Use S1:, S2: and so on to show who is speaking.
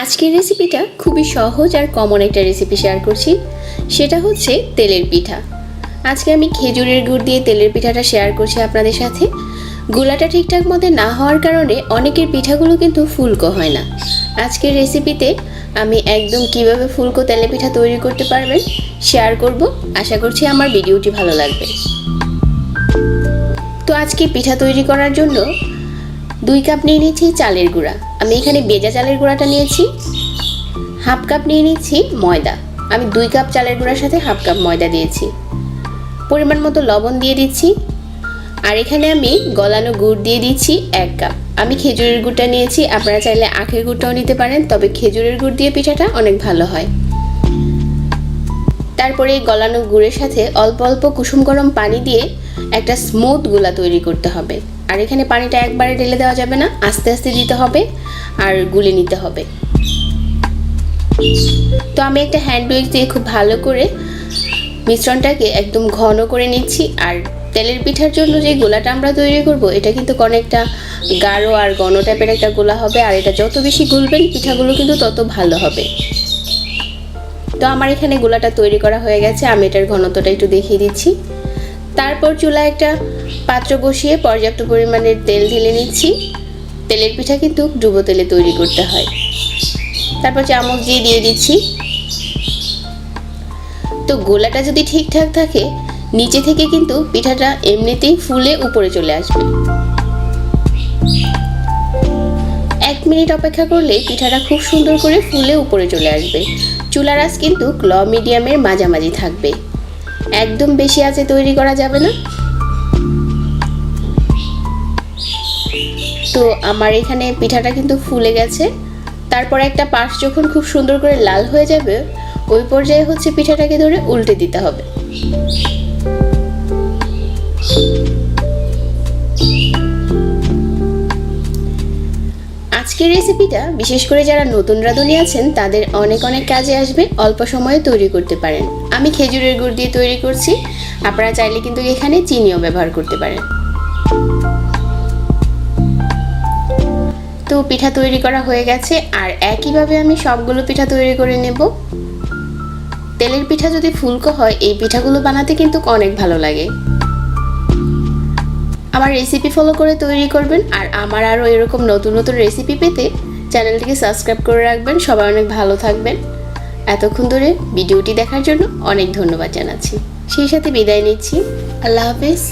S1: আজকের রেসিপিটা খুবই সহজ আর কমন একটা রেসিপি শেয়ার করছি, সেটা হচ্ছে তেলের পিঠা। আজকে আমি খেজুরের গুড় দিয়ে তেলের পিঠাটা শেয়ার করছি আপনাদের সাথে। গোলাটা ঠিকঠাক মতো না হওয়ার কারণে অনেকের পিঠাগুলো কিন্তু ফুলকো হয় না। আজকের রেসিপিতে আমি একদম কিভাবে ফুলকো তেলের পিঠা তৈরি করতে পারবেন শেয়ার করব। আশা করছি আমার ভিডিওটি ভালো লাগবে। তো আজকে পিঠা তৈরি করার জন্য 2 কাপ নিয়ে নিচ্ছি চালের গুঁড়া। আমি এখানে বেজা চালের গুঁড়াটা নিয়েছি। হাফ কাপ নিয়ে নিচ্ছি ময়দা। আমি 2 কাপ চালের গুঁড়ার সাথে হাফ কাপ ময়দা দিয়েছি। পরিমাণ মতো লবণ দিয়ে দিচ্ছি। আর এখানে আমি গলানো গুড় দিয়ে দিচ্ছি 1 কাপ। আমি খেজুরের গুড়টা নিয়েছি, আপনারা চাইলে আখের গুড়টাও নিতে পারেন, তবে খেজুরের গুড় দিয়ে পিঠাটা অনেক ভালো হয়। তারপরে এই গলানো গুড়ের সাথে অল্প অল্প কুসুম গরম পানি দিয়ে একটা স্মুথ গোলা তৈরি করতে হবে। আর এখানে পানিটা একবারে ঢেলে দেওয়া যাবে না, আস্তে আস্তে দিতে হবে আর গুলে নিতে হবে। তো আমি একটা হ্যান্ড উইক্স দিয়ে খুব ভালো করে মিশ্রণটাকে একদম ঘন করে নিচ্ছি। আর তেলের পিঠার জন্য যে গোলাটা আমরা তৈরি করব, এটা কিন্তু অনেকটা গাঢ় আর ঘন টাইপের একটা গোলা হবে। আর এটা যত বেশি গুলবেন পিঠাগুলো কিন্তু তত ভালো হবে। তো আমার এখানে গোলাটা তৈরি করা হয়ে গেছে। আমি এটার ঘনত্বটা একটু দেখিয়ে দিচ্ছি। তারপর চুলায় একটা পাত্র বসিয়ে পর্যাপ্ত পরিমাণের তেল ঢেলে নিচ্ছি। তেলের পিঠা কিন্তু ডুবো তেলে তৈরি করতে হয়। তারপর চামচ দিয়ে দিচ্ছি। তো গোলাটা যদি ঠিকঠাক থাকে, নিচে থেকে কিন্তু পিঠাটা এমনিতেই ফুলে উপরে চলে আসবে। 1 মিনিট অপেক্ষা করলেই পিঠাটা খুব সুন্দর করে ফুলে উপরে চলে আসবে। চুলার আঁচ কিন্তু লো মিডিয়ামের মাঝামাঝি থাকবে, একদম বেশি আঁচে তৈরি করা যাবে না। তো আমার এখানে পিঠাটা কিন্তু ফুলে গেছে। তারপর একটা পাশ যখন খুব সুন্দর করে লাল হয়ে যাবে, ওই পর্যায়ে হচ্ছে পিঠাটাকে ধরে উল্টে দিতে হবে। আজকের রেসিপিটা বিশেষ করে যারা নতুন রাঁধুনি আছেন তাদের অনেক কাজে আসবে, অল্প সময়ে তৈরি করতে পারেন। আমি খেজুরের গুড় দিয়ে তৈরি করছি, আপনারা চাইলে কিন্তু এখানে চিনিও ব্যবহার করতে পারেন। তো পিঠা তৈরি করা হয়ে গেছে, আর একইভাবে আমি সবগুলো পিঠা তৈরি করে নেব। তেলের পিঠা যদি ফুলকো হয়, এই পিঠাগুলো বানাতে কিন্তু অনেক ভালো লাগে। আমার রেসিপি ফলো করে তৈরি করবেন। আর আমার আরও এরকম নতুন নতুন রেসিপি পেতে চ্যানেলটিকে সাবস্ক্রাইব করে রাখবেন। সবাই অনেক ভালো থাকবেন। এতক্ষণ ধরে ভিডিওটি দেখার জন্য অনেক ধন্যবাদ জানাচ্ছি। সেই সাথে বিদায় নিচ্ছি। আল্লাহ হাফেজ।